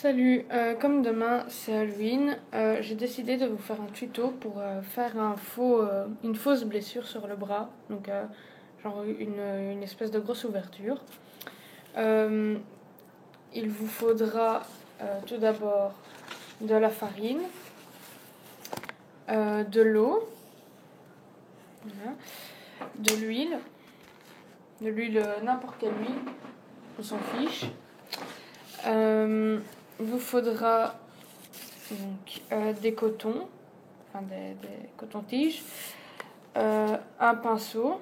Salut, comme demain c'est Halloween, j'ai décidé de vous faire un tuto pour faire une fausse blessure sur le bras, donc genre une espèce de grosse ouverture. Euh, il vous faudra tout d'abord de la farine, de l'eau, voilà, de l'huile, n'importe quelle huile, on s'en fiche. Il vous faudra donc des cotons, enfin des cotons-tiges, un pinceau,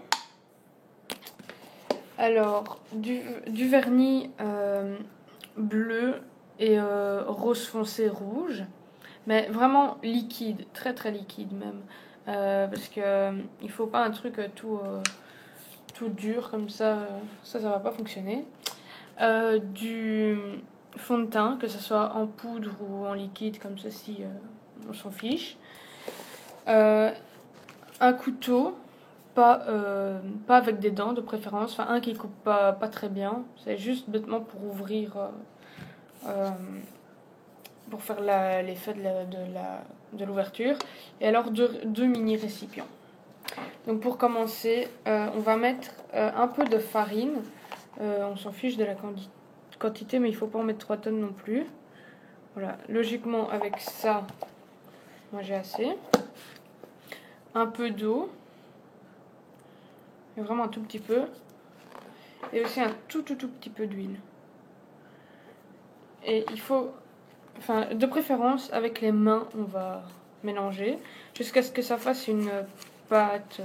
alors du vernis bleu et rose foncé rouge, mais vraiment liquide, très très liquide même, parce que il faut pas un truc tout dur comme ça, ça va pas fonctionner. Du fond de teint, que ce soit en poudre ou en liquide comme ceci, on s'en fiche. Un couteau, pas avec des dents de préférence, enfin un qui coupe pas très bien, c'est juste bêtement pour ouvrir, pour faire l'effet de l'ouverture. Et alors deux mini récipients. Donc pour commencer, on va mettre un peu de farine. On s'en fiche de la quantité, mais il faut pas en mettre 3 tonnes non plus. Voilà, logiquement avec ça, moi j'ai assez. Un peu d'eau, vraiment un tout petit peu. Et aussi un tout petit peu d'huile. Et il faut, enfin de préférence avec les mains, on va mélanger jusqu'à ce que ça fasse une pâte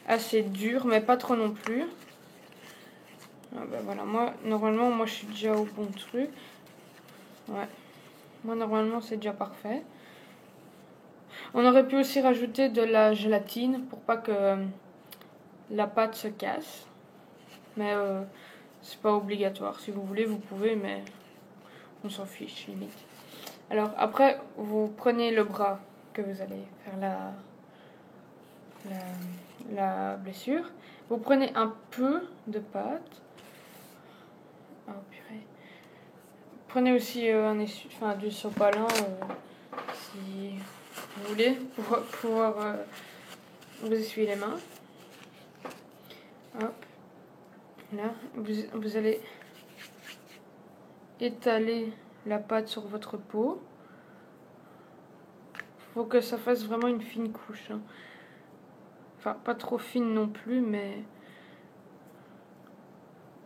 assez dure, mais pas trop non plus. Ah bah voilà, moi je suis déjà au bon truc. Ouais, moi normalement c'est déjà parfait. On aurait pu aussi rajouter de la gélatine pour pas que la pâte se casse. Mais c'est pas obligatoire. Si vous voulez, vous pouvez, mais on s'en fiche limite. Alors après, vous prenez le bras que vous allez faire la blessure. Vous prenez un peu de pâte. Oh purée. Prenez aussi du sopalin si vous voulez pour pouvoir vous essuyer les mains. Hop. Là, vous allez étaler la pâte sur votre peau. Faut que ça fasse vraiment une fine couche. Hein. Enfin, pas trop fine non plus, mais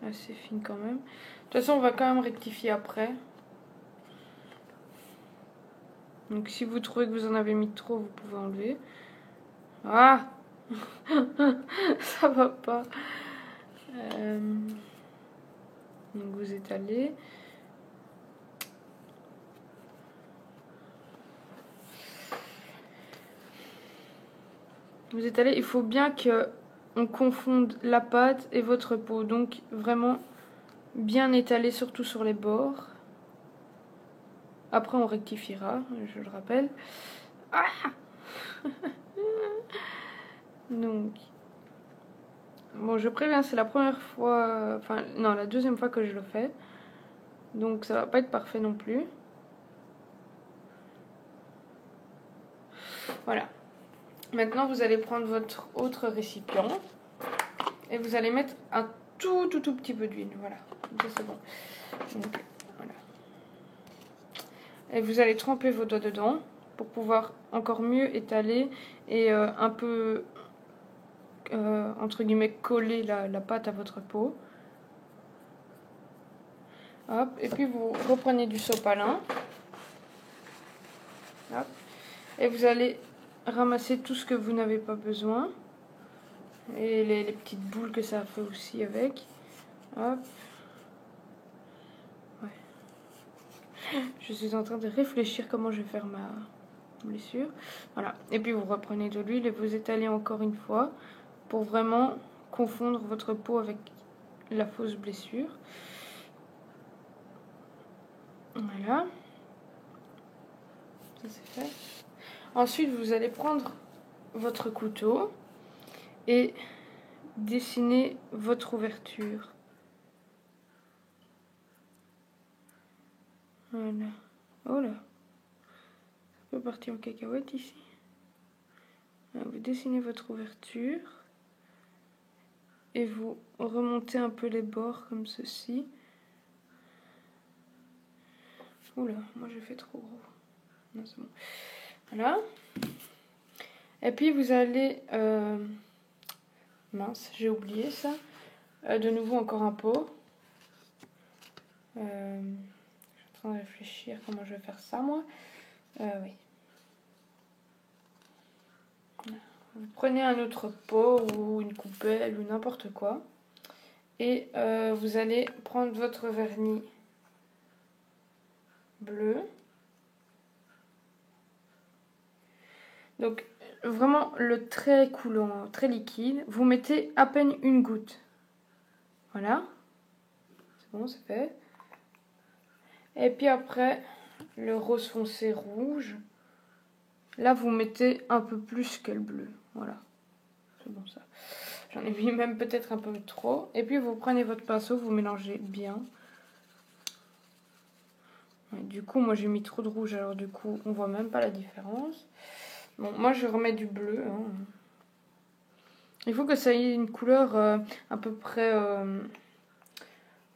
assez fine quand même. De toute façon, on va quand même rectifier après. Donc si vous trouvez que vous en avez mis trop, vous pouvez enlever. Ah ça va pas. Donc vous étalez. Vous étalez, il faut bien que on confonde la pâte et votre peau. Donc vraiment bien étaler, surtout sur les bords. Après on rectifiera, je le rappelle. Ah donc bon, je préviens, c'est la première fois, enfin non, la deuxième fois que je le fais. Donc ça va pas être parfait non plus. Voilà. Maintenant, vous allez prendre votre autre récipient et vous allez mettre un tout petit peu d'huile. Voilà, ça c'est bon. Donc, voilà. Et vous allez tremper vos doigts dedans pour pouvoir encore mieux étaler et un peu, entre guillemets, coller la pâte à votre peau. Hop. Et puis vous reprenez du sopalin. Hop. Et vous allez ramasser tout ce que vous n'avez pas besoin. Et les petites boules que ça fait aussi avec. Hop. Ouais. Je suis en train de réfléchir comment je vais faire ma blessure. Voilà. Et puis vous reprenez de l'huile et vous étalez encore une fois pour vraiment confondre votre peau avec la fausse blessure. Voilà. Ça c'est fait. Ensuite, vous allez prendre votre couteau et dessiner votre ouverture. Voilà. Oh là. Ça peut partir en cacahuète ici. Vous dessinez votre ouverture. Et vous remontez un peu les bords comme ceci. Oula, moi j'ai fait trop gros. Non, c'est bon. Voilà. Et puis vous allez... mince, j'ai oublié ça. De nouveau encore un pot. Je suis en train de réfléchir comment je vais faire ça moi. Oui. Vous prenez un autre pot ou une coupelle ou n'importe quoi. Et vous allez prendre votre vernis bleu. Donc vraiment le très coulant, très liquide. Vous mettez à peine une goutte. Voilà. C'est bon, c'est fait. Et puis après, le rose foncé rouge. Là, vous mettez un peu plus que le bleu. Voilà. C'est bon ça. J'en ai mis même peut-être un peu trop. Et puis vous prenez votre pinceau, vous mélangez bien. Et du coup, moi j'ai mis trop de rouge, alors du coup, on voit même pas la différence. Bon, moi je remets du bleu. Hein. Il faut que ça ait une couleur à peu près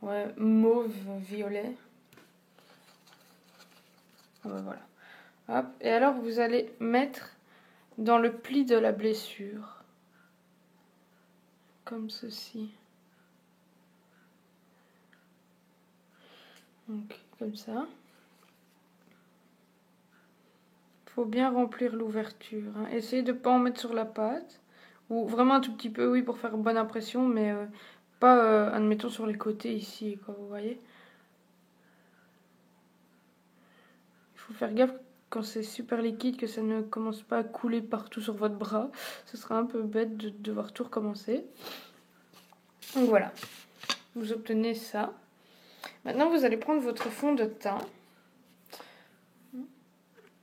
ouais, mauve, violet. Voilà. Hop. Et alors vous allez mettre dans le pli de la blessure. Comme ceci. Donc, comme ça. Il faut bien remplir l'ouverture. Hein. Essayez de ne pas en mettre sur la pâte. Ou vraiment un tout petit peu, oui, pour faire bonne impression, mais pas, admettons, sur les côtés ici, quoi, vous voyez. Il faut faire gaffe quand c'est super liquide que ça ne commence pas à couler partout sur votre bras. Ce sera un peu bête de devoir tout recommencer. Donc voilà, vous obtenez ça. Maintenant, vous allez prendre votre fond de teint.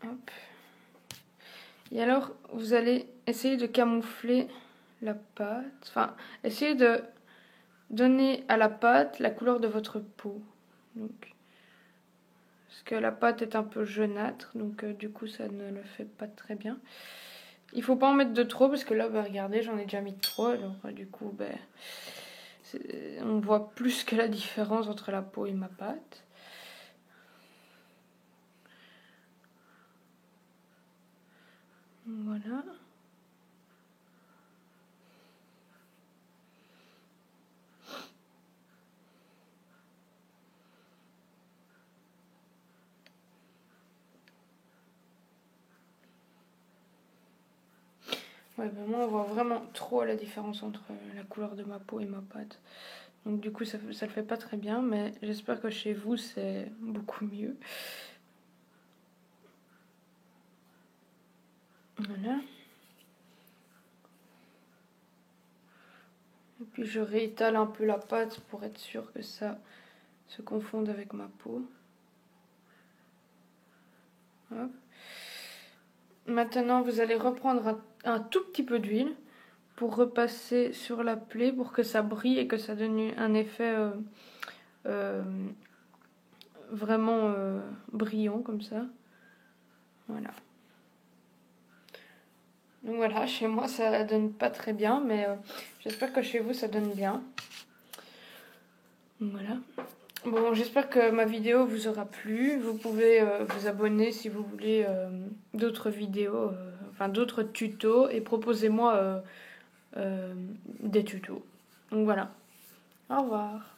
Hop. Et alors, vous allez essayer de camoufler la pâte. Enfin, essayez de donner à la pâte la couleur de votre peau. Donc, parce que la pâte est un peu jaunâtre, donc du coup, ça ne le fait pas très bien. Il faut pas en mettre de trop, parce que là, bah, regardez, j'en ai déjà mis trop. Alors, du coup, bah, on voit plus que la différence entre la peau et ma pâte. Voilà. Ouais, ben moi on voit vraiment trop la différence entre la couleur de ma peau et ma pâte. Donc du coup ça le fait pas très bien, mais j'espère que chez vous c'est beaucoup mieux. Voilà. Et puis je réétale un peu la pâte pour être sûr que ça se confonde avec ma peau. Hop. Maintenant vous allez reprendre un tout petit peu d'huile pour repasser sur la plaie pour que ça brille et que ça donne un effet vraiment brillant comme ça. Voilà. Donc voilà, chez moi ça donne pas très bien, mais j'espère que chez vous ça donne bien. Donc voilà. Bon, j'espère que ma vidéo vous aura plu. Vous pouvez vous abonner si vous voulez d'autres vidéos, enfin d'autres tutos, et proposez-moi des tutos. Donc voilà. Au revoir.